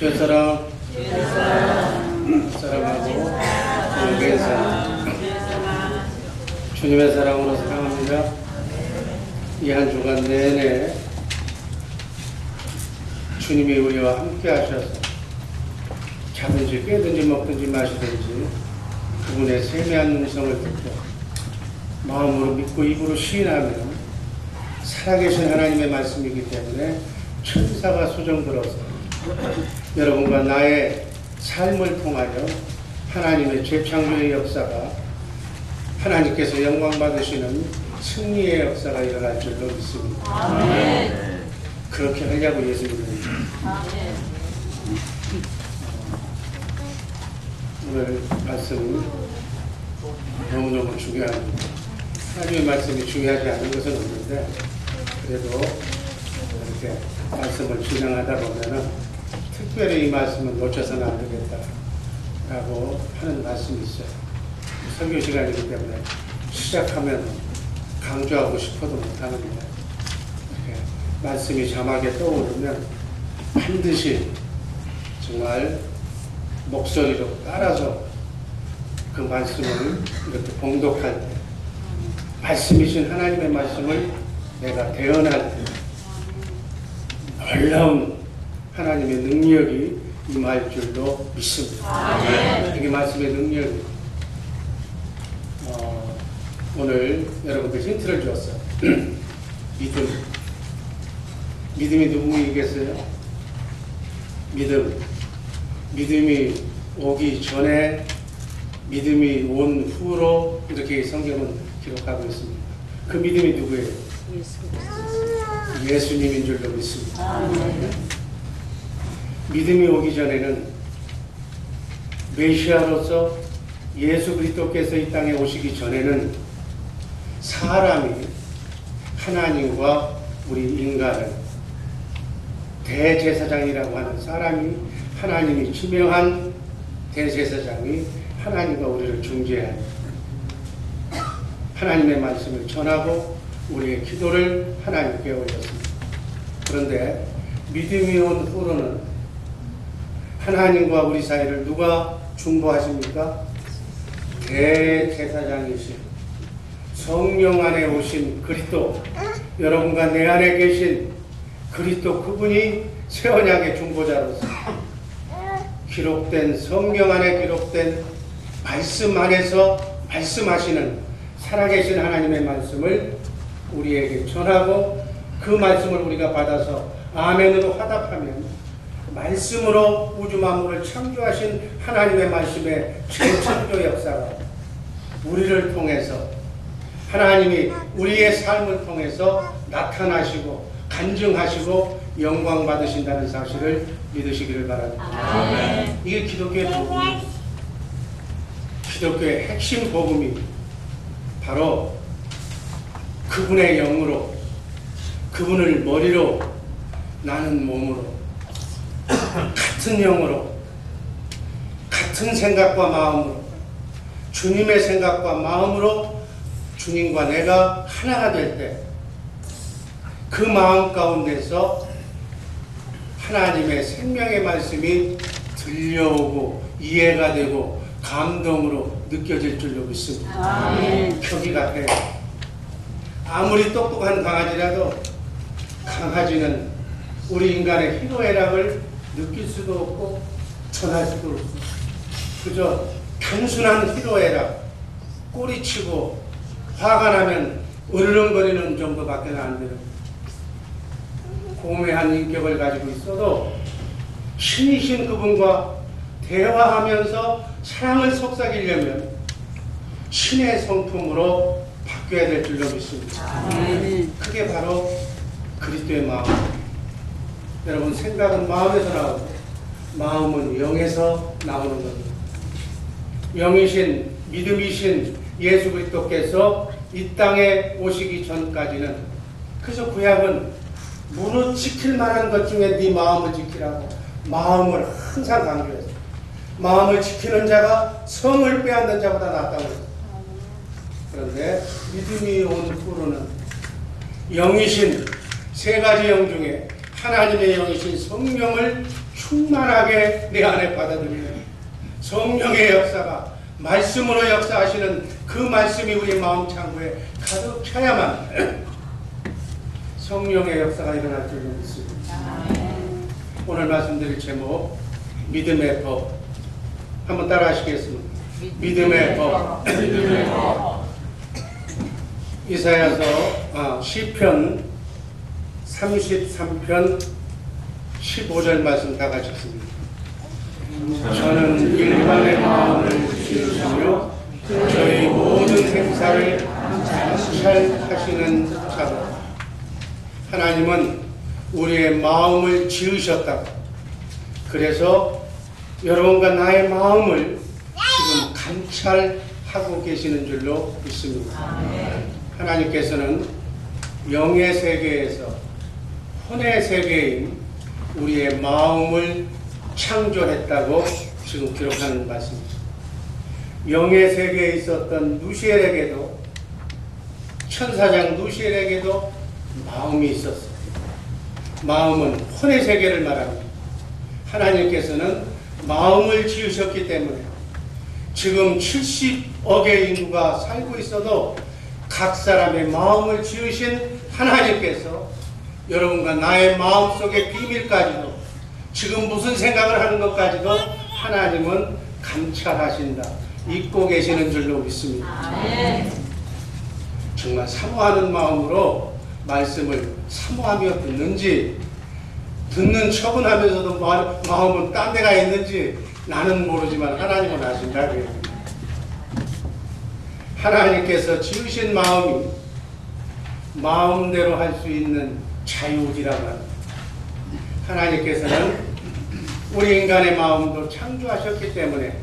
주의사랑 사랑하고 주님의 사랑 주님의 사랑으로 사랑합니다. 이 한 주간 내내 주님이 우리와 함께 하셔서 자든지 깨든지 먹든지 마시든지 그분의 세미한 음성을 듣고 마음으로 믿고 입으로 시인하면 살아계신 하나님의 말씀이기 때문에 천사가 수정 들어서 여러분과 나의 삶을 통하여 하나님의 재창조의 역사가 하나님께서 영광 받으시는 승리의 역사가 일어날 줄로 믿습니다. 아멘. 그렇게 하려고 예수님은 오늘 말씀은 너무너무 중요합니다. 하나님의 말씀이 중요하지 않은 것은 없는데 그래도 이렇게 말씀을 진행하다 보면은 특별히 이 말씀은 놓쳐서는 안 되겠다라고 하는 말씀이 있어요. 설교 시간이기 때문에 시작하면 강조하고 싶어도 못하는데 이렇게 말씀이 자막에 떠오르면 반드시 정말 목소리로 따라서 그 말씀을 이렇게 봉독할 때 말씀이신 하나님의 말씀을 내가 대언할 때 놀라운 하나님의 능력이 임할 줄로 믿습니다. 이게 말씀의 능력이 오늘 여러분들 힌트를 주었어요. 믿음이 누구이겠어요? 믿음이 오기 전에 믿음이 온 후로 이렇게 성경은 기록하고 있습니다. 그 믿음이 누구예요? 예수님인 줄로 믿습니다. 믿음이 오기 전에는 메시아로서 예수 그리스도께서 이 땅에 오시기 전에는 사람이 하나님과 우리 인간을 대제사장이라고 하는 사람이 하나님이 지명한 대제사장이 하나님과 우리를 중재하는 하나님의 말씀을 전하고 우리의 기도를 하나님께 올렸습니다. 그런데 믿음이 온 후로는 하나님과 우리 사이를 누가 중보하십니까? 대제사장이신 성령 안에 오신 그리스도, 여러분과 내 안에 계신 그리스도 그분이 새 언약의 중보자로서 기록된 성경 안에 기록된 말씀 안에서 말씀하시는 살아계신 하나님의 말씀을 우리에게 전하고 그 말씀을 우리가 받아서 아멘으로 화답하면 말씀으로 우주 만물을 창조하신 하나님의 말씀의 재창조 역사가 우리를 통해서 하나님이 우리의 삶을 통해서 나타나시고 간증하시고 영광 받으신다는 사실을 믿으시기를 바랍니다. 아멘. 이게 기독교의 복음입니다. 기독교의 핵심 복음이 바로 그분의 영으로, 그분을 머리로, 나는 몸으로, 같은 영으로, 같은 생각과 마음으로, 주님의 생각과 마음으로 주님과 내가 하나가 될 때 그 마음 가운데서 하나님의 생명의 말씀이 들려오고 이해가 되고 감동으로 느껴질 줄로 믿습니다. 표기 같아요. 아무리 똑똑한 강아지라도 강아지는 우리 인간의 희노애락을 느낄 수도 없고 전할 수도 없고 그저 단순한 희노애락, 꼬리치고 화가 나면 으르렁거리는 정도밖에 안 되는 고매한 인격을 가지고 있어도 신이신 그분과 대화하면서 사랑을 속삭이려면 신의 성품으로 바뀌어야 될 줄로 믿습니다. 그게 바로 그리스도의 마음. 여러분, 생각은 마음에서 나오고 마음은 영에서 나오는 겁니다. 영이신 믿음이신 예수 그리스도께서 이 땅에 오시기 전까지는 그저 구약은 무릇 지킬 만한 것 중에 네 마음을 지키라고 마음을 항상 강조했어요. 마음을 지키는 자가 성을 빼앗는 자보다 낫다고 했어요. 그런데 믿음이 온 후로는 영이신 세 가지 영 중에 하나님의 영이신 성령을 충만하게 내 안에 받아들이는 성령의 역사가 말씀으로 역사하시는 그 말씀이 우리 마음 창고에 가득 차야만 성령의 역사가 일어날 줄 믿습니다. 오늘 말씀드릴 제목 믿음의 법 한번 따라 하시겠습니다. 믿음의 법. 이사야서 시편 33편 15절 말씀 다 같이 읽습니다. 저는 일반의 마음을 지으시며 저희 모든 행사를 감찰하시는 자다. 하나님은 우리의 마음을 지으셨다고. 그래서 여러분과 나의 마음을 지금 감찰하고 계시는 줄로 믿습니다. 하나님께서는 영의 세계에서 혼의 세계인 우리의 마음을 창조했다고 지금 기록하는 말씀입니다. 영의 세계에 있었던 누시엘에게도 천사장 누시엘에게도 마음이 있었어요. 마음은 혼의 세계를 말합니다. 하나님께서는 마음을 지으셨기 때문에 지금 70억의 인구가 살고 있어도 각 사람의 마음을 지으신 하나님께서 여러분과 나의 마음속의 비밀까지도 지금 무슨 생각을 하는 것까지도 하나님은 감찰하신다. 잊고 계시는 줄로 믿습니다. 정말 사모하는 마음으로 말씀을 사모하며 듣는지 듣는 척은 하면서도 마음은 딴 데가 있는지 나는 모르지만 하나님은 아신다. 하나님께서 지으신 마음이 마음대로 할 수 있는 자유의지라고 합니다. 하나님께서는 우리 인간의 마음도 창조하셨기 때문에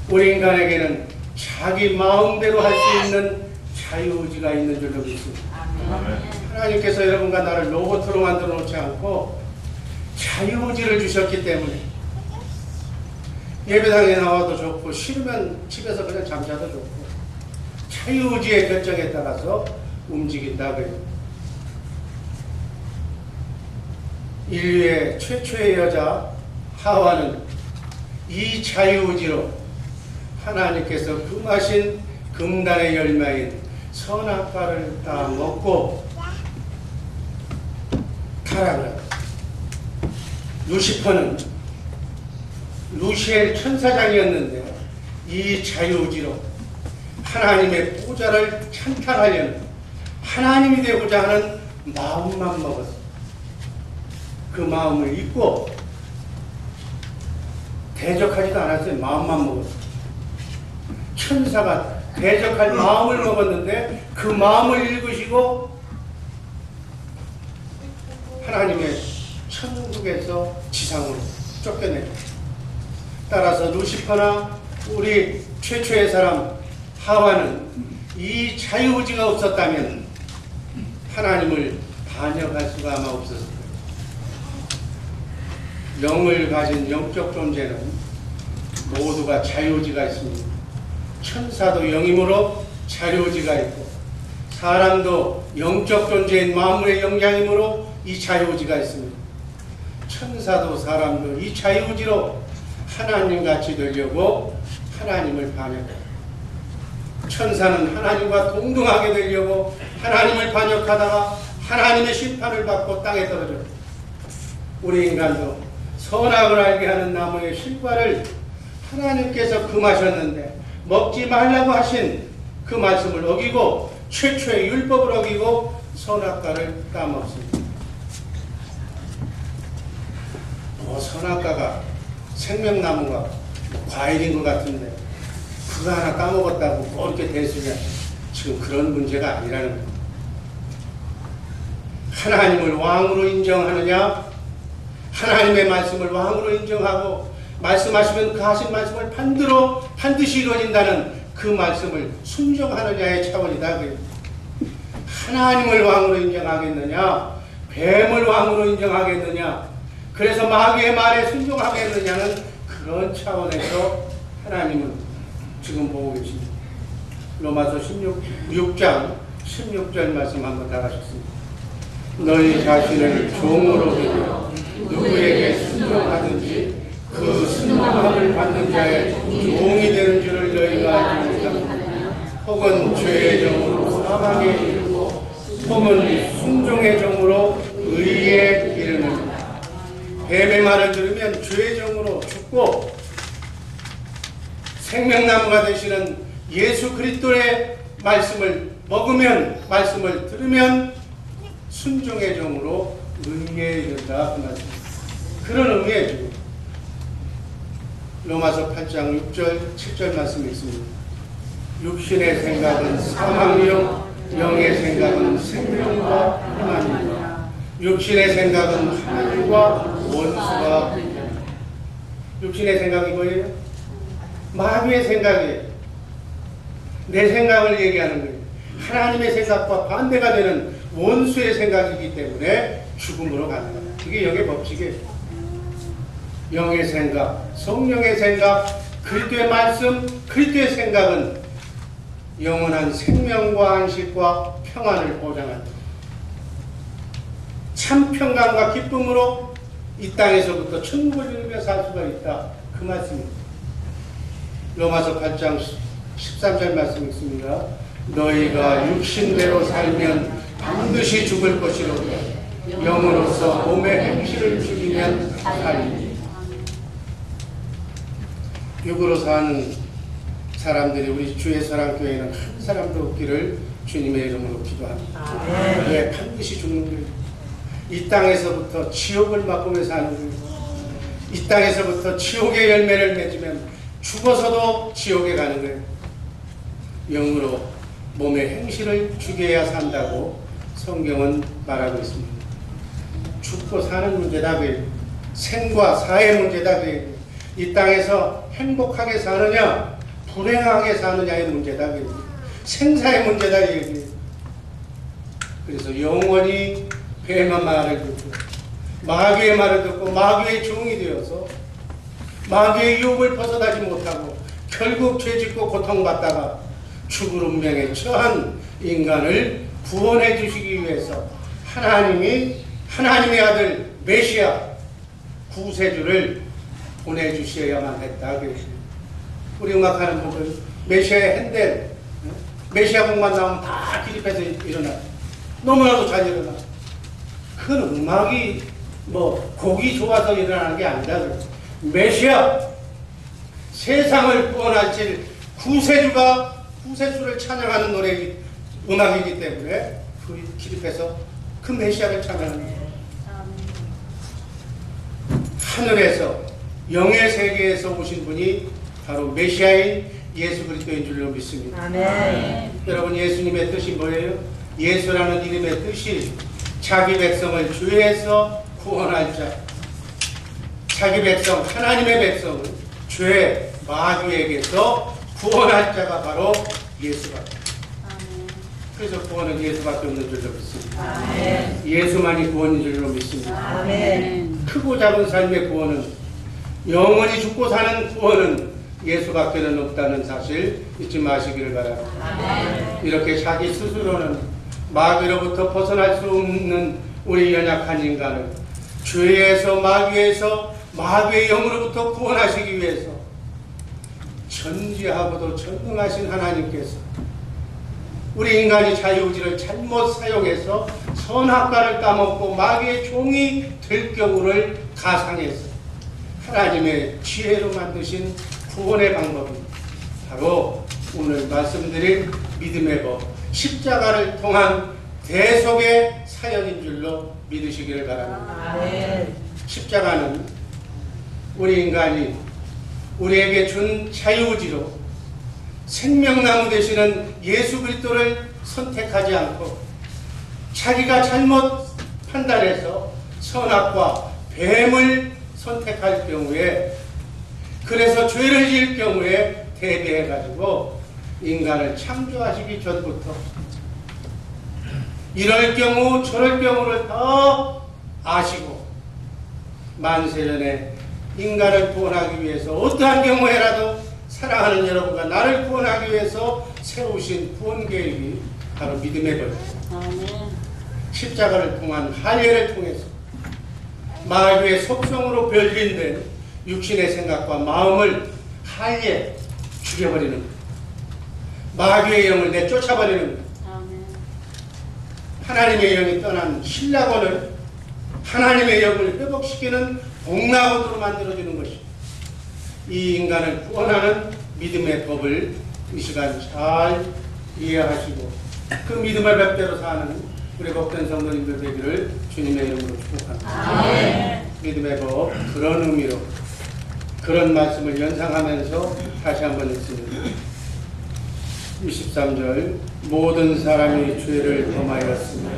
우리 인간에게는 자기 마음대로 할 수 있는 자유의지가 있는 줄로 믿습니다. 하나님께서 여러분과 나를 로봇으로 만들어 놓지 않고 자유의지를 주셨기 때문에 예배당에 나와도 좋고 싫으면 집에서 그냥 잠자도 좋고 자유의지의 결정에 따라서 움직인다 그래요. 인류의 최초의 여자 하와는 이 자유의지로 하나님께서 금하신 금단의 열매인 선악과를 다 먹고 타락을 합니다. 루시퍼는 루시엘 천사장이었는데 이 자유의지로 하나님의 보좌를 찬탈하려는 하나님이 되고자 하는 마음만 먹었습니다. 그 마음을 잊고 대적하지도 않았어요. 마음만 먹었어요. 천사가 대적할 마음을 먹었는데 그 마음을 읽으시고 하나님의 천국에서 지상으로 쫓겨내죠. 따라서 루시퍼나 우리 최초의 사람 하와는 이 자유의지가 없었다면 하나님을 반역할 수가 아마 없었을 거예요. 영을 가진 영적 존재는 모두가 자유의지가 있습니다. 천사도 영이므로 자유의지가 있고 사람도 영적 존재인 만물의 영향이므로 이 자유의지가 있습니다. 천사도 사람도 이 자유의지로 하나님같이 되려고 하나님을 반역해요. 천사는 하나님과 동등하게 되려고 하나님을 반역하다가 하나님의 심판을 받고 땅에 떨어져요. 우리 인간도 선악을 알게 하는 나무의 실과를 하나님께서 금하셨는데 먹지 말라고 하신 그 말씀을 어기고 최초의 율법을 어기고 선악과를 따먹습니다. 선악과가 생명나무가 과일인 것 같은데 그거 하나 까먹었다고 뭐 이렇게 대수냐. 지금 그런 문제가 아니라는 겁니다. 하나님을 왕으로 인정하느냐, 하나님의 말씀을 왕으로 인정하고 말씀하시면 그 하신 말씀을 반드시 이루어진다는 그 말씀을 순종하느냐의 차원이다. 하나님을 왕으로 인정하겠느냐, 뱀을 왕으로 인정하겠느냐, 그래서 마귀의 말에 순종하겠느냐는 그런 차원에서 하나님은 지금 보고 계십니다. 로마서 6장 16절 말씀 한번 다 하셨습니다. 너희 자신을 종으로 여기며 누구에게 순종하든지 그 순종함을 받는 자의 종이 되는 줄을 너희가 알지 못하느냐. 혹은 죄의 종으로 사망에 이르고 혹은 순종의 종으로 의에 이르느냐. 뱀의 말을 들으면 죄의 종으로 죽고 생명나무가 되시는 예수 그리스도의 말씀을 먹으면, 말씀을 들으면 순종의 종으로 의에 이른다. 그 말씀. 그런 의미예요. 로마서 8장 6절 7절 말씀이 있습니다. 육신의 생각은 사망이요 영의 생각은 생명과 평안이다. 육신의 생각은 하나님과 원수가 되느니라. 육신의 생각이 뭐예요? 마귀의 생각이에요. 내 생각을 얘기하는 거예요. 하나님의 생각과 반대가 되는 원수의 생각이기 때문에 죽음으로 가는 거예요. 그게 영의 법칙이에요. 영의 생각, 성령의 생각, 그리스도의 말씀, 그리스도의 생각은 영원한 생명과 안식과 평안을 보장한다. 참 평강과 기쁨으로 이 땅에서부터 천국을 이루며 살 수가 있다. 그 말씀입니다. 로마서 8장 13절 말씀이 있습니다. 너희가 육신대로 살면 반드시 죽을 것이로되 영으로서 몸의 행실을 죽이면 살리니. 육으로 사는 사람들이 우리 주의 사랑교회는 한 사람도 없기를 주님의 이름으로 기도합니다. 왜 반드시 죽는 거예요? 이 땅에서부터 지옥을 맛보며 사는 거예요. 이 땅에서부터 지옥의 열매를 맺으면 죽어서도 지옥에 가는 거예요. 영으로 몸의 행실을 죽여야 산다고 성경은 말하고 있습니다. 죽고 사는 문제다 그예요. 생과 사의 문제다 그예요. 이 땅에서 행복하게 사느냐 불행하게 사느냐의 문제다 그예요. 생사의 문제다 그예요. 그래서 영원히 뱀의 말을 듣고 마귀의 말을 듣고 마귀의 종이 되어서 마귀의 유혹을 벗어나지 못하고 결국 죄짓고 고통받다가 죽을 운명에 처한 인간을 구원해 주시기 위해서 하나님의 아들 메시아 구세주를 보내주셔야만 했다. 우리 음악하는 분들 메시아의 핸델, 메시아 곡만 나오면 다 기립해서 일어나. 너무나도 잘 일어나. 그건 음악이 곡이 좋아서 일어나는 게 아니다. 메시아, 세상을 구원하실 구세주를 찬양하는 음악이기 때문에 그 기립해서 그 메시아를 찬양하는 거예요. 하늘에서 영의 세계에서 오신 분이 바로 메시아인 예수 그리스도인 줄로 믿습니다. 아멘. 여러분, 예수님의 뜻이 뭐예요? 예수라는 이름의 뜻이 자기 백성을 죄에서 구원할 자, 자기 백성, 하나님의 백성을 죄, 마귀에게서 구원할 자가 바로 예수밖에. 그래서 구원은 예수밖에 없는 줄로 믿습니다. 아멘. 예수만이 구원인 줄로 믿습니다. 아멘. 크고 작은 삶의 구원은, 영원히 죽고 사는 구원은 예수밖에는 없다는 사실 잊지 마시기를 바랍니다. 아멘. 이렇게 자기 스스로는 마귀로부터 벗어날 수 없는 우리 연약한 인간을 죄에서 마귀에서 마귀의 영으로부터 구원하시기 위해서 전지하고도 전능하신 하나님께서 우리 인간이 자유의지를 잘못 사용해서 선악과를 따먹고 마귀의 종이 될 경우를 가상해서 하나님의 지혜로 만드신 구원의 방법이 바로 오늘 말씀드린 믿음의 법, 십자가를 통한 대속의 사역인 줄로 믿으시기를 바랍니다. 아멘. 십자가는 우리 인간이 우리에게 준 자유의지로 생명나무 되시는 예수 그리스도를 선택하지 않고 자기가 잘못 판단해서 선악과 뱀을 선택할 경우에, 그래서 죄를 지을 경우에 대비해가지고 인간을 창조하시기 전부터 이럴 경우 저럴 경우를 더 아시고 만세전에 인간을 구원하기 위해서 어떠한 경우에라도 사랑하는 여러분과 나를 구원하기 위해서 세우신 구원 계획이 바로 믿음의 법입니다. 십자가를 통한 할례를 통해서 마귀의 속성으로 변질된 육신의 생각과 마음을 하에 죽여버리는 것. 마귀의 영을 내쫓아버리는 것. 아멘. 하나님의 영이 떠난 신라곤을 하나님의 영을 회복시키는 복락원으로 만들어주는 것입니다. 이 인간을 구원하는 믿음의 법을 이 시간 잘 이해하시고 그 믿음의 법대로 사는 우리 복된 성도님들 되기를 주님의 이름으로 축복합니다. 아멘. 믿음의 법 그런 의미로 그런 말씀을 연상하면서 다시 한번 읽습니다. 23절 모든 사람이 죄를 범하였으며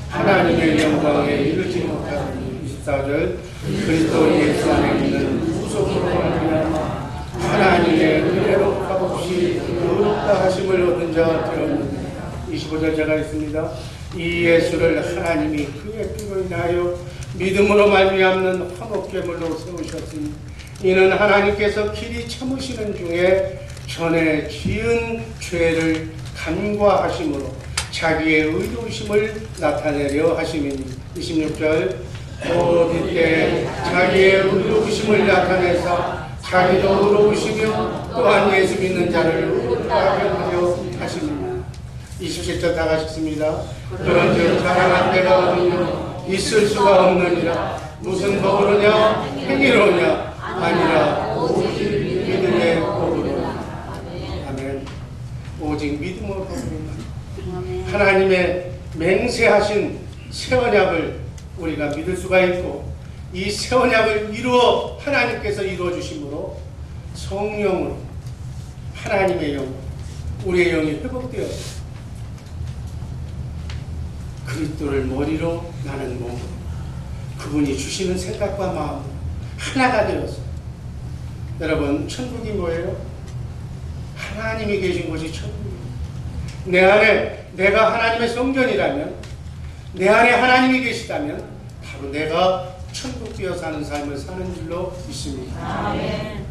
하나님의 영광에 이르지 못하니 24절 그리스도 예수 안에 있는 구속으로 말미암아 하나님의 은혜로 값없이 의롭다 하심을 얻은 자가 되었느니라. 25절 제가 있습니다. 이 예수를 하나님이 그의 피로 인하여 믿음으로 말미암는 화목제물로 세우셨으니 이는 하나님께서 길이 참으시는 중에 전에 지은 죄를 간과하심으로 자기의 의로우심을 나타내려 하심이니 26절 곧 이때 자기의 의로우심을 나타내사 자기도 의로우시며 또한 예수 믿는 자를 의롭다하게 하려 하십니다. 27절 다 같이 읽습니다. 그런즉 자랑한 데가 어디며 있을 수가 없느니라. 무슨 법으로냐 행위로냐 아니라 오직 믿음의 법으로냐. 아멘. 오직 믿음의 법으로냐. 하나님의 맹세하신 새 언약을 우리가 믿을 수가 있고 이 새 언약을 이루어 하나님께서 이루어 주심으로 성령으로 하나님의 영, 우리의 영이 회복되었습니다. 그리스도를 머리로 나는 몸으로 그분이 주시는 생각과 마음으로 하나가 되었습니다. 여러분 천국이 뭐예요? 하나님이 계신 곳이 천국이에요. 내 안에 내가 하나님의 성전이라면 내 안에 하나님이 계시다면 바로 내가 천국 되어 사는 삶을 사는 줄로 믿습니다. 아멘.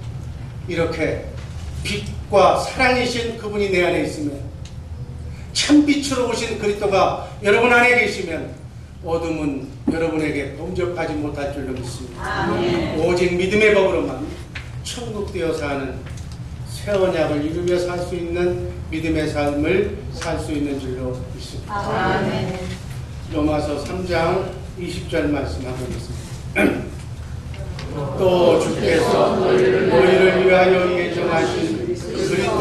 이렇게 빛과 사랑이신 그분이 내 안에 있으면 참빛으로 오신 그리스도가 여러분 안에 계시면 어둠은 여러분에게 범접하지 못할 줄로 믿습니다. 아멘. 오직 믿음의 법으로만 천국 되어 사는 새 언약을 이루며 살 수 있는 믿음의 삶을 살 수 있는 줄로 믿습니다. 아멘. 로마서 3장 20절 말씀하고 있습니다. 또 주께서 너희를 위하여 예정하신 그리스도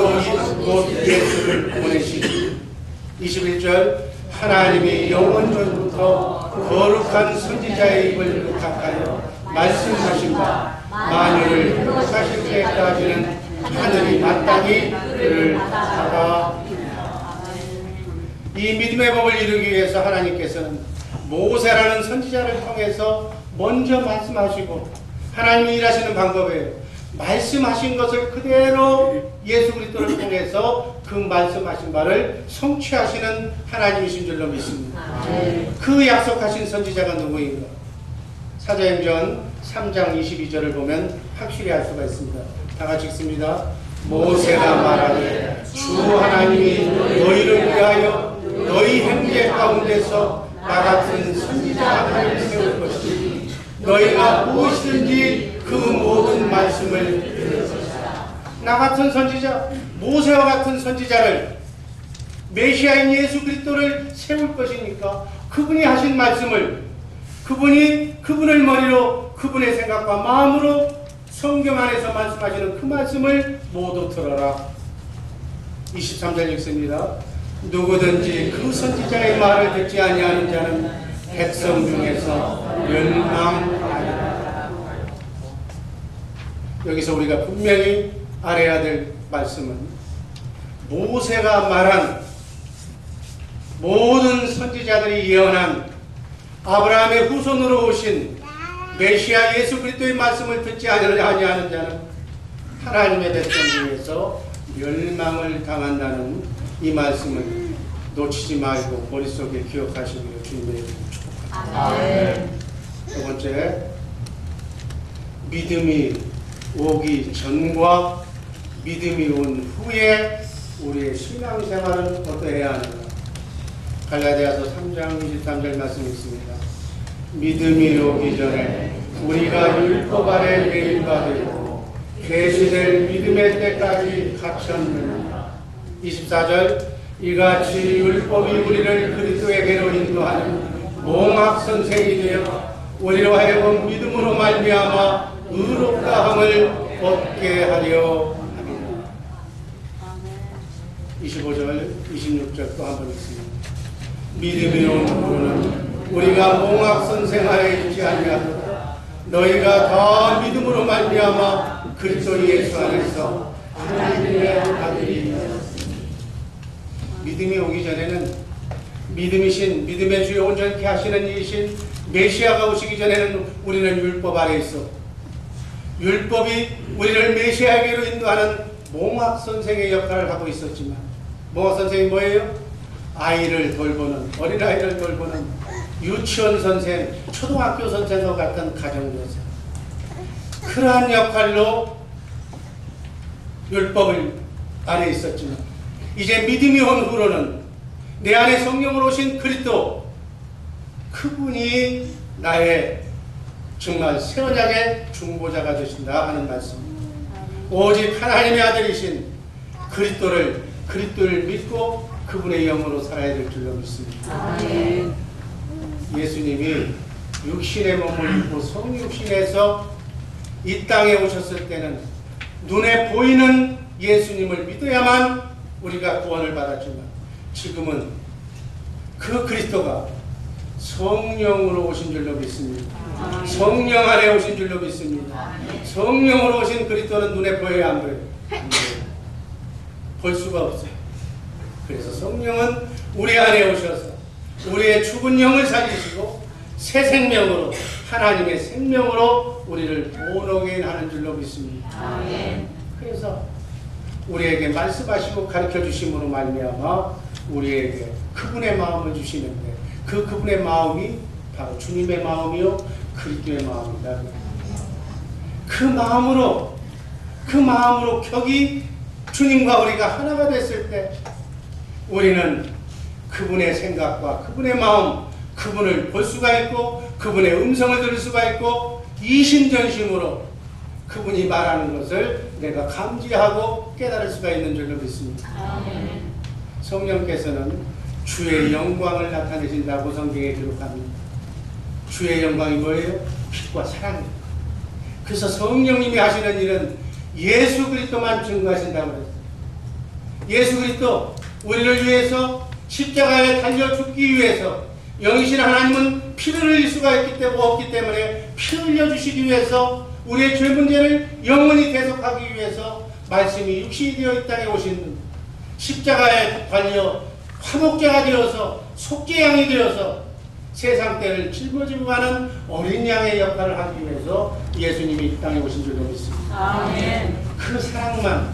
곧 예수를 보내시니 21절 하나님이 영원전부터 거룩한 선지자의 입을 의탁하여 말씀하신 바 만유를 회복하실 때까지는 하늘이 마땅히 그를 받아. 이 믿음의 법을 이루기 위해서 하나님께서는 모세라는 선지자를 통해서 먼저 말씀하시고 하나님이 일하시는 방법이에요. 말씀하신 것을 그대로 예수 그리스도를 통해서 그 말씀하신 바를 성취하시는 하나님이신 줄로 믿습니다. 그 약속하신 선지자가 누구인가? 사도행전 3장 22절을 보면 확실히 알 수가 있습니다. 다 같이 읽습니다. 모세가 말하되 주 하나님이 너희를 위하여 너희 형제 가운데서 나 같은 선지자 하나를 세울 것이니 너희가 무엇이든지 그 모든 말씀을 들을 것이다. 나 같은 선지자, 모세와 같은 선지자를 메시아인 예수 그리스도를 세울 것이니까 그분이 하신 말씀을 그분을 머리로 그분의 생각과 마음으로 성경 안에서 말씀하시는 그 말씀을 모두 들어라. 23절 읽습니다. 누구든지 그 선지자의 말을 듣지 아니하는 자는 백성 중에서 멸망하리라. 여기서 우리가 분명히 알아야 될 말씀은 모세가 말한 모든 선지자들이 예언한 아브라함의 후손으로 오신 메시아 예수 그리스도의 말씀을 듣지 아니하는 자는 하나님의 백성 중에서 멸망을 당한다는 이 말씀을 놓치지 말고 머릿속에 기억하시기를 주님의 이름으로 축복합니다. 두 번째, 믿음이 오기 전과 믿음이 온 후에 우리의 신앙생활은 어떠해야 하는가? 갈라디아서 3장 23절 말씀이 있습니다. 믿음이 오기 전에 우리가 율법 아래 매일받고 계시될 믿음의 때까지 갇혔느니라. 24절 이같이 율법이 우리를 그리스도에게로 인도하는 몽학 선생이 되어 우리로 하여금 믿음으로 말미암아 의롭다함을 얻게 하려 함이라. 25절 26절 또 한 번 읽습니다. 믿음이 온 후로는 우리가 몽학 선생 아래 있지 아니하도다. 너희가 다 믿음으로 말미암아 그리스도 예수 안에서 하나님의 아들이 되었습니다. 믿음이 오기 전에는 믿음의 주요 온전케 하시는 이신 메시아가 오시기 전에는 우리는 율법 아래 있었고, 율법이 우리를 메시아에게로 인도하는 몽학 선생의 역할을 하고 있었지만, 몽학 선생이 뭐예요? 아이를 돌보는, 어린아이를 돌보는 유치원 선생, 초등학교 선생과 같은 가정교사, 그러한 역할로 율법을 안에 있었지만, 이제 믿음이 온 후로는 내 안에 성령으로 오신 그리스도, 그분이 나의 정말 새 언약의 중보자가 되신다 하는 말씀입니다. 오직 하나님의 아들이신 그리스도를 믿고 그분의 영으로 살아야 될 줄로 믿습니다. 예수님이 육신의 몸을 입고 성육신에서 이 땅에 오셨을 때는 눈에 보이는 예수님을 믿어야만 우리가 구원을 받았지만, 지금은 그 그리스도가 성령으로 오신 줄로 믿습니다. 성령 안에 오신 줄로 믿습니다. 성령으로 오신 그리스도는 눈에 보여야 안 보여요? 안 보여요. 볼 수가 없어요. 그래서 성령은 우리 안에 오셔서 우리의 죽은 영을 살리시고 새 생명으로, 하나님의 생명으로 우리를 본오게 하는 줄로 믿습니다. 그래서 우리에게 말씀하시고 가르쳐 주심으로 말미암아 우리에게 그분의 마음을 주시는데, 그분의 마음이 바로 주님의 마음이요 그리스도의 마음이다. 그 마음으로 격이 주님과 우리가 하나가 됐을 때 우리는 그분의 생각과 그분의 마음, 그분을 볼 수가 있고 그분의 음성을 들을 수가 있고 이심전심으로 그분이 말하는 것을 내가 감지하고 깨달을 수가 있는 줄로 믿습니다. 성령께서는 주의 영광을 나타내신다고 성경에 기록합니다. 주의 영광이 뭐예요? 빛과 사랑입니다. 그래서 성령님이 하시는 일은 예수 그리스도만 증거하신다고 그랬어요. 예수 그리스도 우리를 위해서 십자가에 달려 죽기 위해서, 영이신 하나님은 피를 흘릴 수가 없기 때문에 피 흘려주시기 위해서, 우리의 죄 문제를 영원히 대속하기 위해서 말씀이 육신이 되어 이 땅에 오신, 십자가에 달려 화목제가 되어서 속죄양이 되어서 세상 때를 짊어지고 가는 어린 양의 역할을 하기 위해서 예수님이 이 땅에 오신 줄로 믿습니다. 그 사랑만,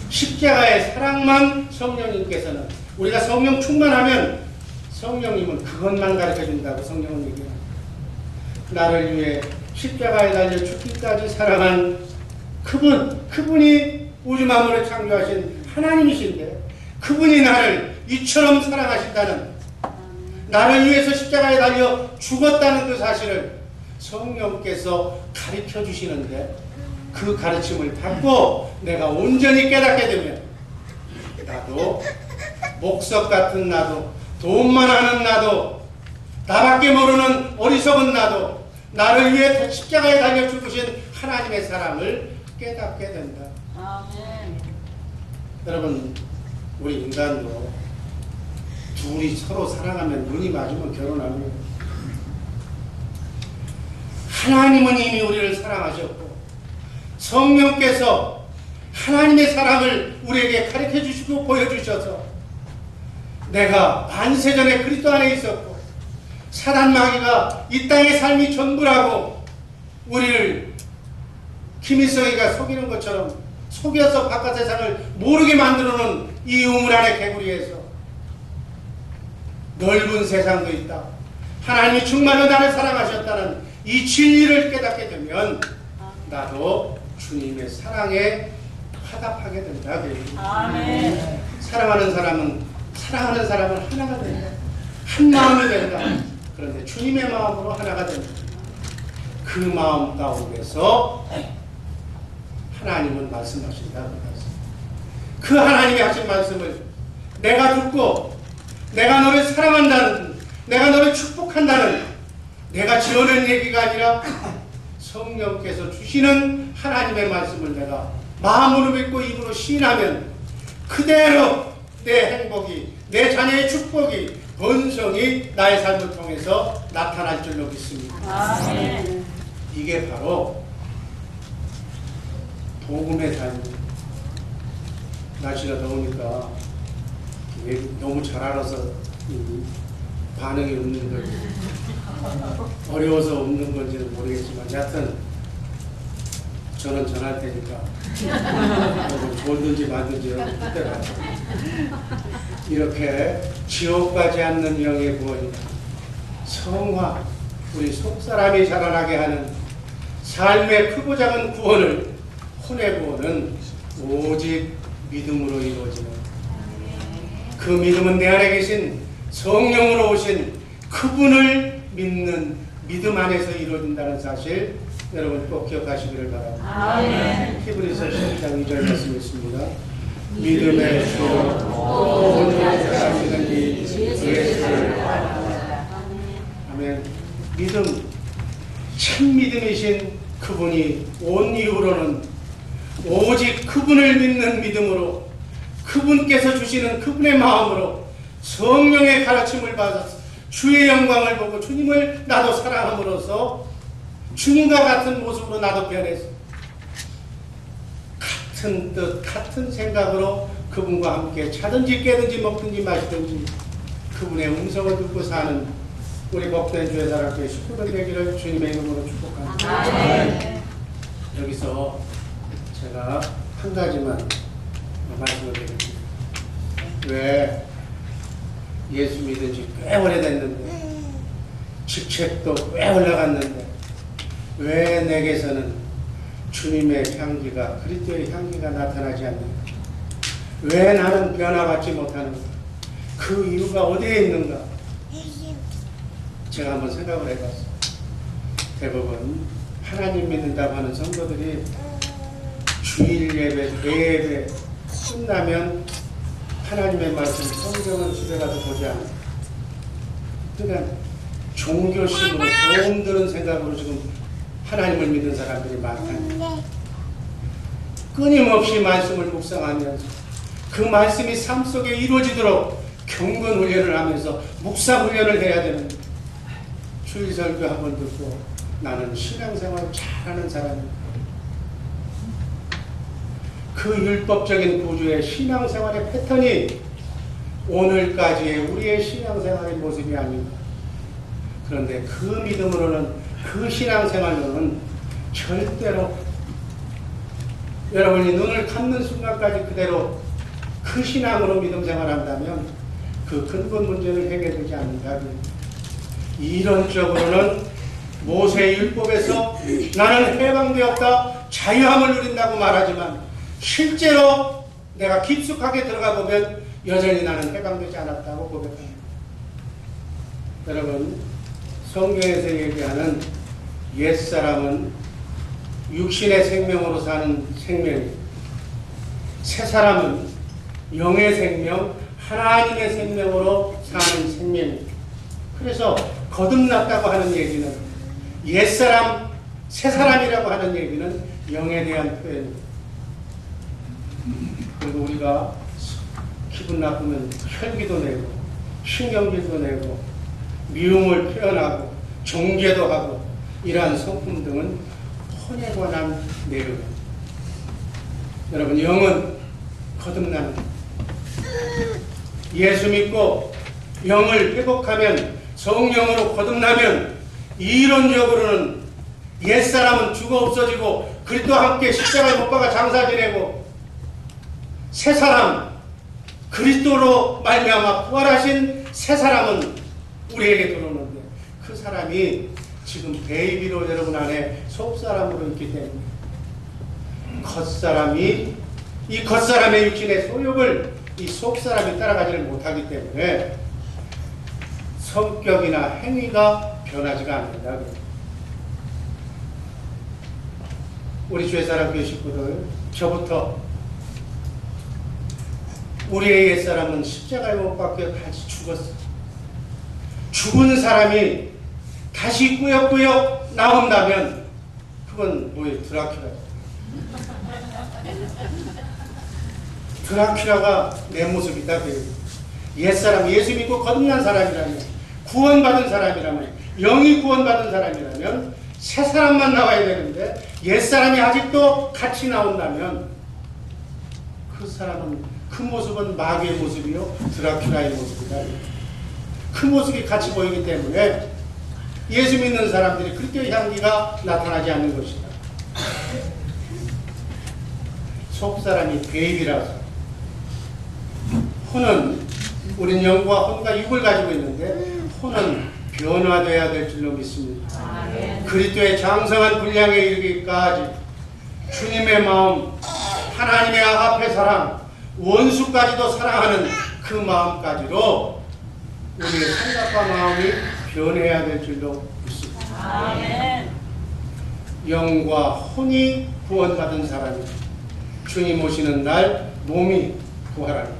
십자가의 사랑만 성령님께서는, 우리가 성령 충만하면 성령님은 그것만 가르쳐준다고 성령은 얘기합니다. 나를 위해 십자가에 달려 죽기까지 사랑한 그분이 우주 만물을 창조하신 하나님이신데, 그분이 나를 이처럼 사랑하신다는, 나를 위해서 십자가에 달려 죽었다는 그 사실을 성령께서 가르쳐 주시는데, 그 가르침을 받고 내가 온전히 깨닫게 되면 나도, 목석 같은 나도, 돈만 하는 나도, 나밖에 모르는 어리석은 나도 나를 위해 십자가에 달려 죽으신 하나님의 사랑을 깨닫게 된다. 여러분, 우리 인간도 둘이 서로 사랑하면 눈이 맞으면 결혼하는 거예요. 하나님은 이미 우리를 사랑하셨고 성령께서 하나님의 사랑을 우리에게 가르쳐 주시고 보여주셔서 내가 만세전에 그리스도 안에 있었고 사단 마귀가 이 땅의 삶이 전부라고 우리를 김일성이가 속이는 것처럼 속여서 바깥 세상을 모르게 만들어놓은 이 우물 안의 개구리에서 넓은 세상도 있다, 하나님이 정말로 나를 사랑하셨다는 이 진리를 깨닫게 되면 나도 주님의 사랑에 화답하게 된다. 아멘. 사랑하는 사람은 하나가 된다. 한 마음이 된다. 그런데 주님의 마음으로 하나가 된다. 그 마음 가운데서 하나님은 말씀하신다고 했습니다. 그 하나님이 하신 말씀을 내가 듣고 내가 너를 사랑한다는, 내가 너를 축복한다는, 내가 지어낸 얘기가 아니라 성령께서 주시는 하나님의 말씀을 내가 마음으로 믿고 입으로 시인하면 그대로 내 행복이, 내 자녀의 축복이, 번성이 나의 삶을 통해서 나타날 줄로 믿습니다. 아멘. 이게 바로 복음의 삶입니다. 날씨가 더우니까 너무 잘 알아서 반응이 없는 건지 어려워서 없는 건지는 모르겠지만 여하튼 저는 전할 테니까 뭐든지 만든지 그때 가서 이렇게 지옥 가지 않는 영의 구원이다. 성화, 우리 속사람이 자라나게 하는 삶의 크고 작은 구원을, 혼의 구원은 오직 믿음으로 이루어지는, 그 믿음은 내 안에 계신 성령으로 오신 그분을 믿는 믿음 안에서 이루어진다는 사실 여러분 꼭 기억하시기를 바랍니다. 히브리서 12장 2절 말씀 있습니다. 믿음의 주로 온전히 사시는 이 예수를 아멘. 믿음, 참 믿음이신 그분이 온 이후로는 오직 그분을 믿는 믿음으로, 그분께서 주시는 그분의 마음으로 성령의 가르침을 받아서 주의 영광을 보고 주님을 나도 사랑함으로써 주님과 같은 모습으로 나도 변해서 같은 뜻, 같은 생각으로 그분과 함께 자든지 깨든지 먹든지 마시든지 그분의 음성을 듣고 사는 우리 복된 주의 사랑교회 식구들 되기를 주님의 이름으로 축복합니다. 여기서 제가 한 가지만 말씀을 드립니다. 왜 예수 믿은 지 꽤 오래됐는데 직책도 꽤 올라갔는데 왜 내게서는 주님의 향기가, 그리스도의 향기가 나타나지 않는가? 왜 나는 변화받지 못하는가? 그 이유가 어디에 있는가? 제가 한번 생각을 해봤어요. 대부분 하나님 믿는다고 하는 성도들이 주일 예배, 대예배 끝나면 하나님의 말씀, 성경은 집에 가서 보지 않아요. 그냥 종교심으로, 돈 드는 생각으로 지금 하나님을 믿는 사람들이 많다니. 끊임없이 말씀을 묵상하면서 그 말씀이 삶 속에 이루어지도록 경건 훈련을 하면서 묵상 훈련을 해야 되는데 주일 설교 한번 듣고 나는 신앙생활을 잘하는 사람입니다. 그 율법적인 구조의 신앙생활의 패턴이 오늘까지의 우리의 신앙생활의 모습이 아닌가. 그런데 그 믿음으로는, 그 신앙생활로는 절대로 여러분이 눈을 감는 순간까지 그대로 그 신앙으로 믿음 생활한다면 그 근본 문제는 해결되지 않는다. 이론적으로는 모세의 율법에서 나는 해방되었다, 자유함을 누린다고 말하지만 실제로 내가 깊숙하게 들어가 보면 여전히 나는 해방되지 않았다고 고백합니다. 여러분, 성경에서 얘기하는 옛사람은 육신의 생명으로 사는 생명이고 새 사람은 영의 생명, 하나님의 생명으로 사는 생명입니다. 그래서 거듭났다고 하는 얘기는 옛사람, 새 사람이라고 하는 얘기는 영에 대한 표현입니다. 그리고 우리가 기분 나쁘면 혈기도 내고 신경질도 내고 미움을 표현하고 종괴도 하고 이러한 성품 등은 혼에 관한 내용입니다. 여러분, 영은 거듭나는, 예수 믿고 영을 회복하면, 성령으로 거듭나면 이론적으로는 옛사람은 죽어 없어지고 그리스도와 함께 십자가에 못 박아 장사 지내고 새 사람, 그리스도로 말미암아 부활하신 새 사람은 우리에게 들어오는데 그 사람이 지금 베이비로 여러분 안에 속사람으로 있기 때문에 겉사람이, 이 겉사람의 육신의 소욕을 이 속사람이 따라가지를 못하기 때문에 성격이나 행위가 변하지가 않는다. 우리 죄사랑 교회 식구들, 저부터 우리의 옛사람은 십자가에 못 박혀 다시 죽었어. 죽은 사람이 다시 꾸역꾸역 나온다면 그건 뭐예요? 드라큘라. 드라큘라가 내 모습이다. 옛사람, 예수 믿고 거듭난 사람이라면, 구원받은 사람이라면, 영이 구원받은 사람이라면 새 사람만 나와야 되는데 옛사람이 아직도 같이 나온다면 그 사람은, 그 모습은 마귀의 모습이요 드라큘라의 모습이다. 그 모습이 같이 보이기 때문에 예수 믿는 사람들이 그리스도의 향기가 나타나지 않는 것이다. 속사람이 베일이라서, 혼은, 우린 영과 혼과 육을 가지고 있는데 혼은 변화되어야 될 줄로 믿습니다. 그리스도의 장성한 분량에 이르기까지 주님의 마음, 하나님의 아가페 사랑, 원수까지도 사랑하는 그 마음까지로 우리의 생각과 마음이 변해야 될 줄로 믿습니다. 영과 혼이 구원받은 사람이 주님 오시는 날 몸이 부활합니다.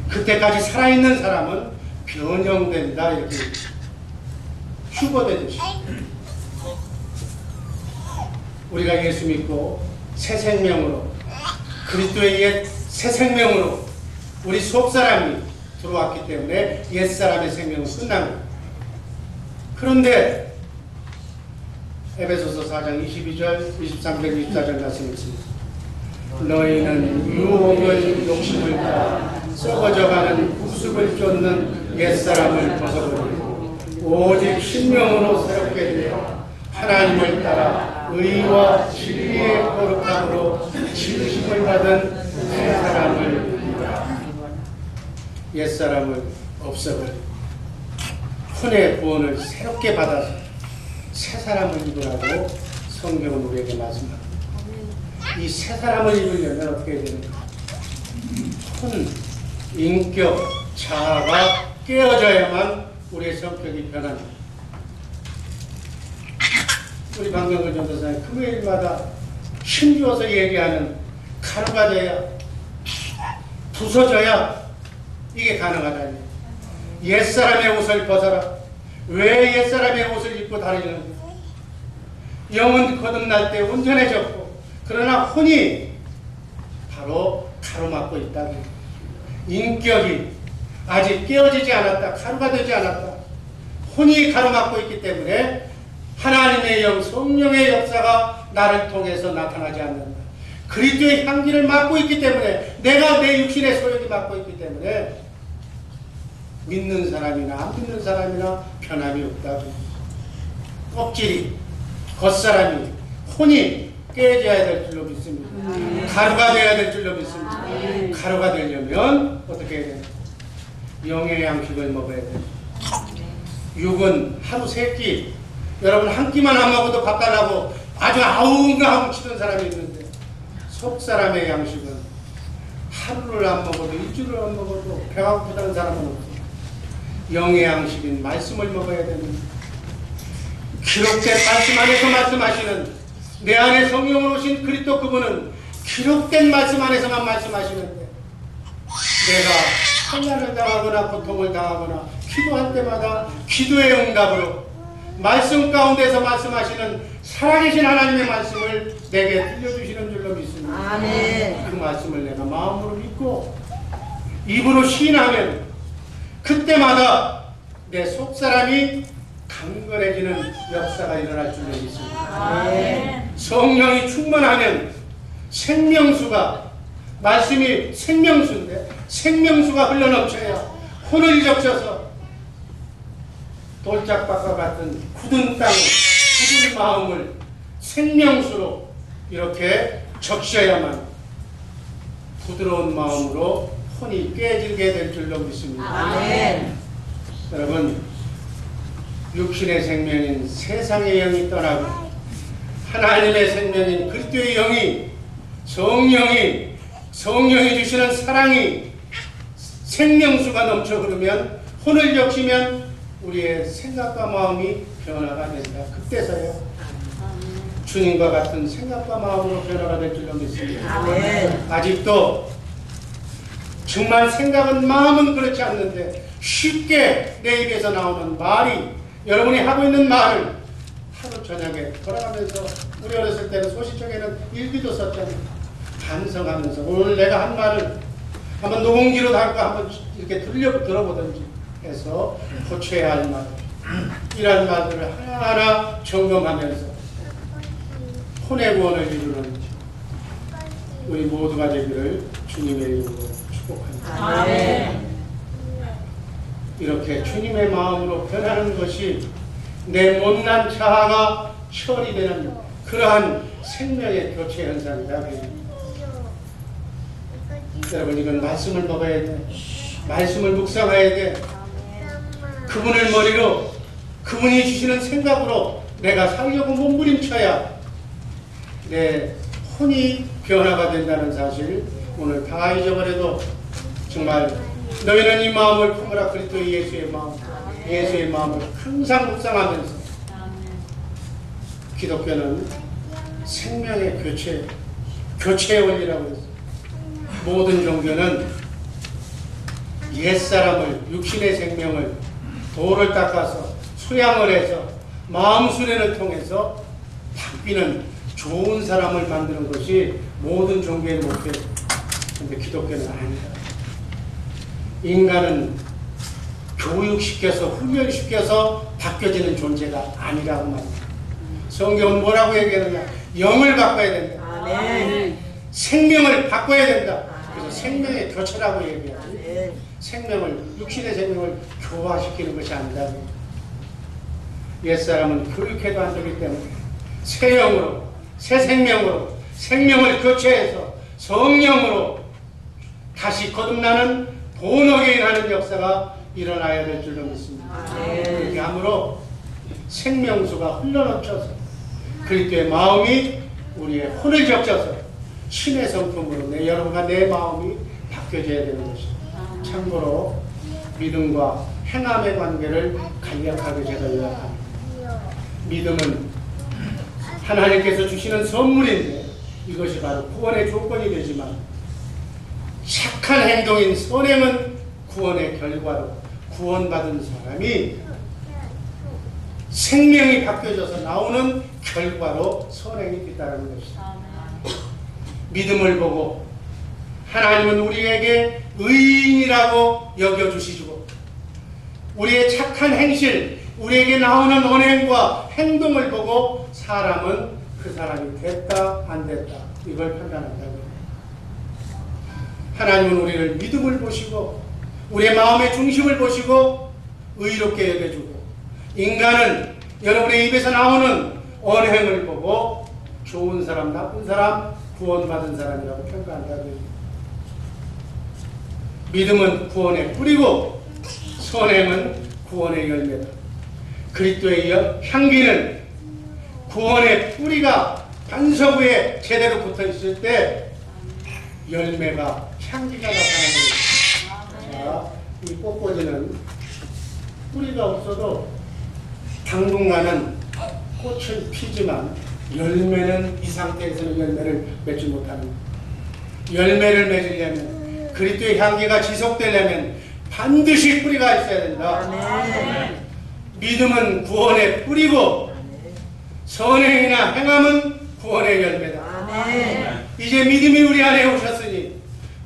그때까지 살아있는 사람은 변형된다, 이렇게 휴거되듯이 우리가 예수 믿고 새 생명으로, 그리스도의 옛 새 생명으로 우리 속사람이 들어왔기 때문에 옛사람의 생명은 끝납니다. 그런데 에베소서 4장 22절, 23절, 24절 말씀이 있습니다. 너희는 유혹을 욕심을 따라 썩어져가는 구습을 쫓는 옛사람을 벗어버리고 오직 신명으로 새롭게 되어 하나님을 따라 의와 진리의 거룩함으로 지으심을 받은 새 사람을 입으라. 옛사람을 없애버리고 혼의 구원을 새롭게 받아서 새 사람을 입으라고 성경은 우리에게 말씀합니다. 이 새 사람을 입으려면 어떻게 해야 됩니까? 혼, 인격, 자아가 깨어져야만 우리의 성격이 변합니다. 우리 방경근 전도사님 금요일마다 힘주어서 얘기하는 가루가 돼야, 부서져야 이게 가능하다. 옛사람의 옷을 벗어라. 왜 옛사람의 옷을 입고 다니는가? 영은 거듭날 때 온전해졌고, 그러나 혼이 바로 가로막고 있다. 인격이 아직 깨어지지 않았다. 가루가 되지 않았다. 혼이 가로막고 있기 때문에 하나님의 영, 성령의 역사가 나를 통해서 나타나지 않는다. 그리스도의 향기를 맡고 있기 때문에, 내가 내 육신의 소욕이 맡고 있기 때문에 믿는 사람이나 안 믿는 사람이나 변함이 없다고. 껍질이, 겉사람이, 혼이 깨져야 될 줄로 믿습니다. 가루가 되어야 될 줄로 믿습니다. 가루가 되려면 어떻게 해야 되나? 영의 양식을 먹어야 돼요. 육은 하루 3끼, 여러분 한 끼만 안 먹어도 밥 달라고 아주 아웅하웅 치던 사람이 있는데, 속사람의 양식은 하루를 안 먹어도 일주일을 안 먹어도 배가 고프다는 사람은 없어요. 영의 양식인 말씀을 먹어야 됩니다. 기록된 말씀 안에서 말씀하시는, 내 안에 성령으로 오신 그리스도 그분은 기록된 말씀 안에서만 말씀하시는데, 내가 환난을 당하거나 고통을 당하거나 기도할 때마다 기도의 응답으로 말씀 가운데서 말씀하시는 살아계신 하나님의 말씀을 내게 들려주시는 줄로 믿습니다. 아멘. 그 말씀을 내가 마음으로 믿고 입으로 시인하면 그때마다 내 속사람이 강건해지는 역사가 일어날 줄로 믿습니다. 아멘. 성령이 충만하면 생명수가, 말씀이 생명수인데 생명수가 흘러넘쳐야 혼을 적셔서 돌짝밭과 같은 굳은 땅, 굳은 마음을 생명수로 이렇게 적셔야만 부드러운 마음으로 혼이 깨지게 될 줄로 믿습니다. 아멘. 여러분, 육신의 생명인 세상의 영이 떠나고 하나님의 생명인 그리스도의 영이, 성령이 주시는 사랑이 생명수가 넘쳐 흐르면, 혼을 적시면 우리의 생각과 마음이 변화가 된다. 그때서야 주님과 같은 생각과 마음으로 변화가 될 줄로 믿습니다. 아멘. 아직도 정말 생각은 마음은 그렇지 않는데 쉽게 내 입에서 나오는 말이 여러분이 하고 있는 말을 하루 저녁에 돌아가면서 우리 어렸을 때는 소시적에는 일기도 썼잖아요. 반성하면서 오늘 내가 한 말을 한번 녹음기로 담고 한번 이렇게 들어보든지 해서 고쳐야 할 말, 이런 말들을 하나하나 점검하면서 혼의 구원을 이루는 우리 모두가 되기를 주님의 이름으로 축복합니다. 아멘. 이렇게 주님의 마음으로 변하는 것이 내 못난 자아가 처리되는 그러한 생명의 교체 현상이다. 여러분, 이건 말씀을 먹어야 돼. 말씀을 묵상해야 돼. 그분을 머리로, 그분이 주시는 생각으로 내가 살려고 몸부림쳐야 내 혼이 변화가 된다는 사실, 오늘 다 잊어버려도 정말 너희는 이 마음을 품으라. 그리스도 예수의 마음, 예수의 마음을 항상 묵상하면서, 기독교는 생명의 교체의 원리라고 했어요. 모든 종교는 옛사람을, 육신의 생명을 돌을 닦아서 수양을 해서 마음 수련을 통해서 바뀌는 좋은 사람을 만드는 것이 모든 종교의 목표예요. 그런데 기독교는 아니다. 인간은 교육시켜서 훈련시켜서 바뀌어지는 존재가 아니라고 말합니다. 성경은 뭐라고 얘기하느냐? 영을 바꿔야 된다. 아멘. 생명을 바꿔야 된다. 그래서 생명의 교체라고 얘기하죠. 아멘. 생명을, 육신의 생명을 교화시키는 것이 아니다. 옛사람은 그렇게도 안 되기 때문에 새 영으로, 새 생명으로 생명을 교체해서 성령으로 다시 거듭나는 본어게인하는 역사가 일어나야 될 줄로 믿습니다. 그렇게 함으로 생명수가 흘러넘쳐서 그리스도의 마음이 우리의 혼을 적셔서 신의 성품으로 내 여러분과 내 마음이 바뀌어져야 되는 것입니다. 참고로 믿음과 행함의 관계를 간략하게 제가 요약합니다. 믿음은 하나님께서 주시는 선물인데 이것이 바로 구원의 조건이 되지만, 착한 행동인 선행은 구원의 결과로 구원받은 사람이 생명이 바뀌어져서 나오는 결과로 선행이 뒤따르는 것이다. 믿음을 보고 하나님은 우리에게 의인이라고 여겨주시고, 우리의 착한 행실, 우리에게 나오는 언행과 행동을 보고 사람은 그 사람이 됐다 안 됐다 이걸 판단한다고. 하나님은 우리를 믿음을 보시고 우리의 마음의 중심을 보시고 의롭게 여겨주고, 인간은 여러분의 입에서 나오는 언행을 보고 좋은 사람, 나쁜 사람, 구원받은 사람이라고 평가한다고. 믿음은 구원의 뿌리고 선행은 구원의 열매다. 그리스도의 향기는 구원의 뿌리가 반석 위에 제대로 붙어 있을 때 열매가, 향기가 나타나는 것입니다. 자, 이 꽃꽂이는 뿌리가 없어도 당분간은 꽃은 피지만 열매는 이 상태에서는 열매를 맺지 못합니다. 열매를 맺으려면, 그리스도의 향기가 지속되려면 반드시 뿌리가 있어야 된다. 아멘. 믿음은 구원의 뿌리고 선행이나 행함은 구원의 열매다. 아멘. 이제 믿음이 우리 안에 오셨으니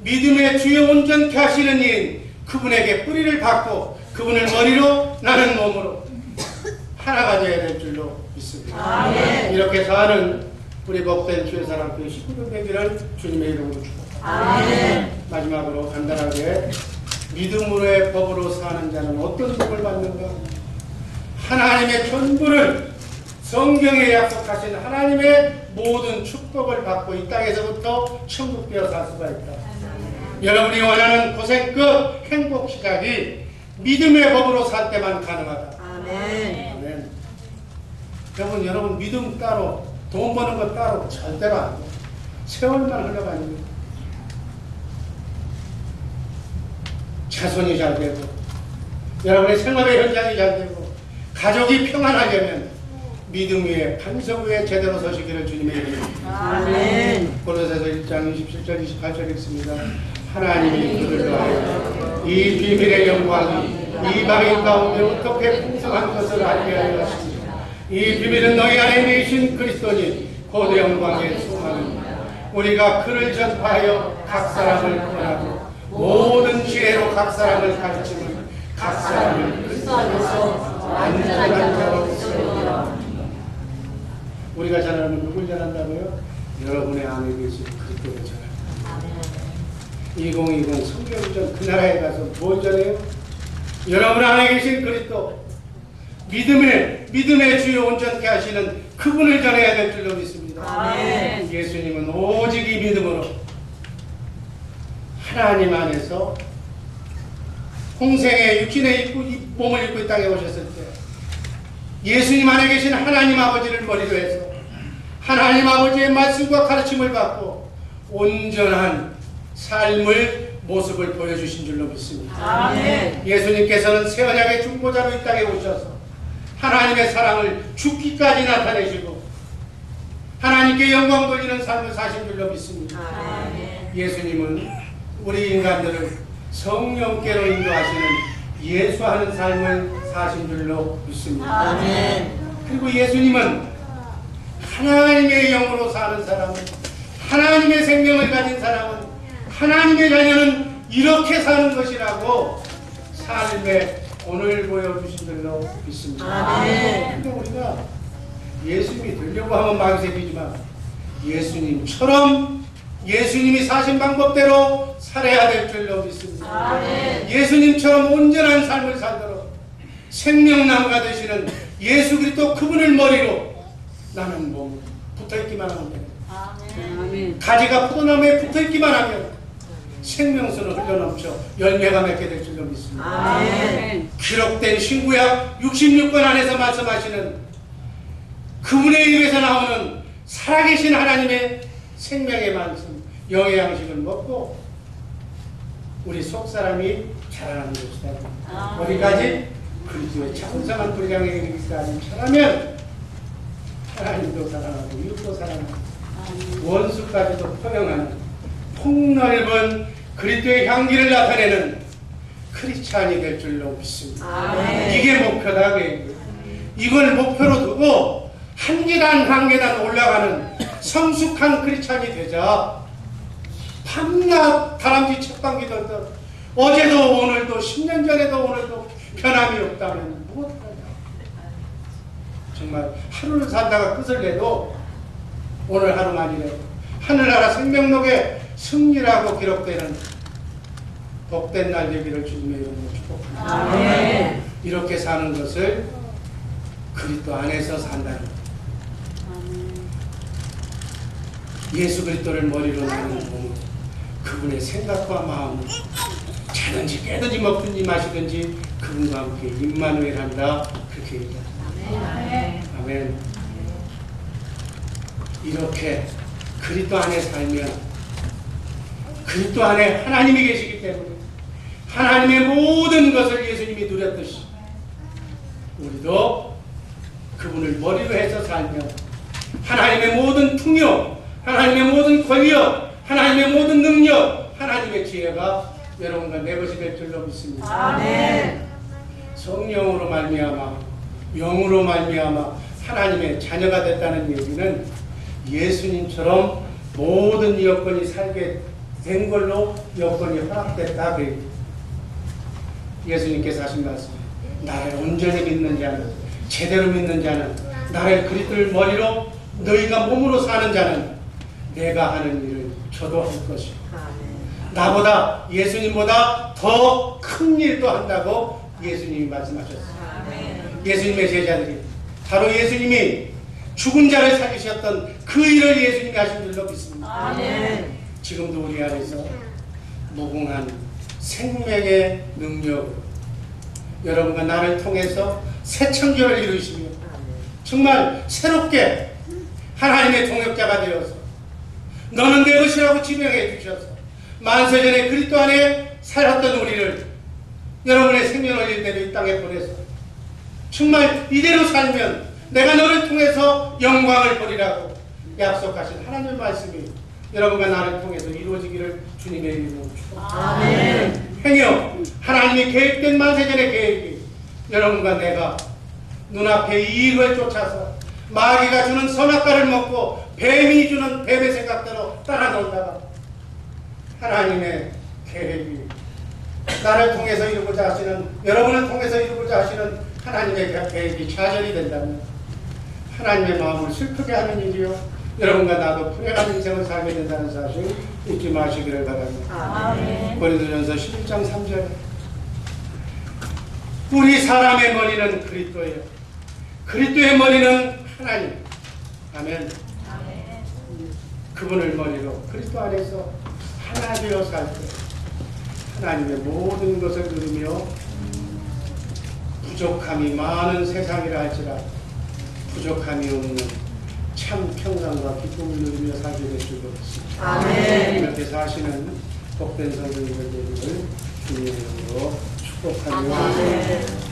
믿음의 주요 온전케 하시는 이인 그분에게 뿌리를 받고 그분을 머리로 나는 몸으로 하나가 되어야 될 줄로 믿습니다. 아멘. 이렇게 사는 우리 복된 주의 사랑교회 식구들 되기를 주님의 이름으로 축복합니다. 아멘. 마지막으로 간단하게, 믿음으로의 법으로 사는 자는 어떤 복을 받는가? 하나님의 전부를, 성경에 약속하신 하나님의 모든 축복을 받고 이 땅에서부터 천국 되어 살 수가 있다. 여러분이 원하는 고생 끝 행복 시작이 믿음의 법으로 살 때만 가능하다. 아멘. 아멘. 여러분 믿음 따로, 돈 버는 것 따로 절대로 안 돼. 세월만 흘러가는 자손이 잘 되고, 여러분의 생활의 현장이 잘 되고, 가족이 평안하려면 믿음 위에 반석 위에 제대로 서시기를 주님의 이름으로 아멘. 골로새서 1장 27절 28절 읽습니다. 하나님이 그를 더하여 이 비밀의 영광이 이방인 가운데 어떻게 풍성한 것을 알게 하여 하십니다. 이 비밀은 너희 안에 계신 그리스도니 곧 영광의 소망입니다. 우리가 그를 전파하여 각 사람을 권하고 모든 지혜로 각 사람을 가르치면 각 사람을 그리스도 안에서 완전한 자로 세우리라. 우리가 전하는 누굴 전한다고요? 여러분의 안에 계신 그리스도를 전합니다. 2020 성경전 그 나라에 가서 뭘 전해요? 여러분 안에 계신 그리스도, 믿음의 주요 온전케 하시는 그분을 전해야 될 줄로 믿습니다. 아멘. 예수님은 오직 이 믿음으로 하나님 안에서 홍생의 육신의 몸을 입고 이 땅에 오셨을 때 예수님 안에 계신 하나님 아버지를 머리로 해서 하나님 아버지의 말씀과 가르침을 받고 온전한 삶을 모습을 보여주신 줄로 믿습니다. 아멘. 예수님께서는 새 언약의 중보자로 이 땅에 오셔서 하나님의 사랑을 죽기까지 나타내시고 하나님께 영광 돌리는 삶을 사신 줄로 믿습니다. 아멘. 예수님은 우리 인간들을 성령께로 인도하시는 예수하는 삶을 사신 줄로 믿습니다. 아멘. 그리고 예수님은 하나님의 영으로 사는 사람은, 하나님의 생명을 가진 사람은, 하나님의 자녀는 이렇게 사는 것이라고 삶의 본을 보여주신 줄로 믿습니다. 아멘. 근데 우리가 예수님이 되려고 하면 망설이지만 예수님처럼 예수님이 사신 방법대로 살아야 될 줄로 믿습니다. 아멘. 예수님처럼 온전한 삶을 살도록 생명나무가 되시는 예수 그리스도 그분을 머리로 나는 몸 붙어있기만 하면 됩니다. 아멘. 가지가 포도나무에 붙어있기만 하면 생명수는 흘러넘쳐 열매가 맺게 될 줄로 믿습니다. 아멘. 기록된 신구약 66권 안에서 말씀하시는 그분의 입에서 나오는 살아계신 하나님의 생명의 말씀, 영의 양식을 먹고 우리 속사람이 자라는 것이다. 어디까지? 그리스도의 장성한 분량에 이르기까지 자라면 하나님도 사랑하고 이웃도 사랑하고 원수까지도 포용하는 폭넓은 그리스도의 향기를 나타내는 크리스찬이 될 줄로 믿습니다. 아멘. 이게 목표다. 이걸 목표로 두고 한 계단 한 계단 올라가는 성숙한 크리스찬이 되자 밤낮 다람쥐 책방귀 들듯 어제도 오늘도 10년 전에도 오늘도 변함이 없다면 무엇하냐. 정말 하루를 살다가 끝을 내도 오늘 하루만이라도 하늘나라 생명록에 승리라고 기록되는 복된 날 되기를 주님의 이름으로 축복합니다. 아멘. 이렇게 사는 것을 그리스도 안에서 산다는 것. 예수 그리스도를 머리로 나는 몸, 그분의 생각과 마음을 자든지 깨든지 먹든지 마시든지 그분과 함께 임마누엘 한다. 그렇게 얘기합니다. 아멘. 아멘. 이렇게 그리스도 안에 살면 그리스도 안에 하나님이 계시기 때문에 하나님의 모든 것을 예수님이 누렸듯이 우리도 그분을 머리로 해서 살면 하나님의 모든 풍요, 하나님의 모든 권력, 하나님의 모든 능력, 하나님의 지혜가 여러분과 내 것이 될 줄로 믿습니다. 아멘. 성령으로 말미암아 영으로 말미암아 하나님의 자녀가 됐다는 얘기는 예수님처럼 모든 여건이 살게 된 걸로 여건이 허락됐다. 그 얘기. 예수님께서 하신 말씀, 나를 온전히 믿는 자는, 제대로 믿는 자는, 나를 그리스도를 머리로 너희가 몸으로 사는 자는 내가 하는 일을 저도 할 것이고 나보다 예수님보다 더 큰 일도 한다고 예수님이 말씀하셨어요. 예수님의 제자들이 바로 예수님이 죽은 자를 살리셨던 그 일을 예수님이 하신 줄로 믿습니다. 아멘. 지금도 우리 안에서 무궁한 생명의 능력으로 여러분과 나를 통해서 새 창조를 이루시며 정말 새롭게 하나님의 동역자가 되어서 너는 내 것이라고 지명해 주셔서 만세전에 그리스도 안에 살았던 우리를 여러분의 생명을 이대로 이 땅에 보내서 정말 이대로 살면 내가 너를 통해서 영광을 보리라고 약속하신 하나님의 말씀이 여러분과 나를 통해서 이루어지기를 주님의 이름으로 축복합니다. 아멘. 행여 하나님이 계획된 만세전의 계획이 여러분과 내가 눈앞에 이익을 쫓아서 마귀가 주는 선악과를 먹고 뱀이 주는 뱀의 생각대로 따라 놀다가 하나님의 계획이 나를 통해서 이루고자 하시는, 여러분을 통해서 이루고자 하시는 하나님의 계획이 좌절이 된다면 하나님의 마음을 슬프게 하는 일이요, 여러분과 나도 불행한 인생을 살게 된다는 사실 잊지 마시기를 바랍니다. 아멘. 고린도전서 11장 3절, 우리 사람의 머리는 그리스도예요. 그리스도의 머리는 하나님. 아멘. 그분을 머리로 그리스도 안에서 하나 되어 살 때 하나님의 모든 것을 누리며 부족함이 많은 세상이라 할지라도 부족함이 없는 참 평강과 기쁨을 누리며 살게 되실 것 같습니다. 아멘. 이렇게 사시는 복된 성도님들 되기를 주님의 이름으로 축복하며 아멘.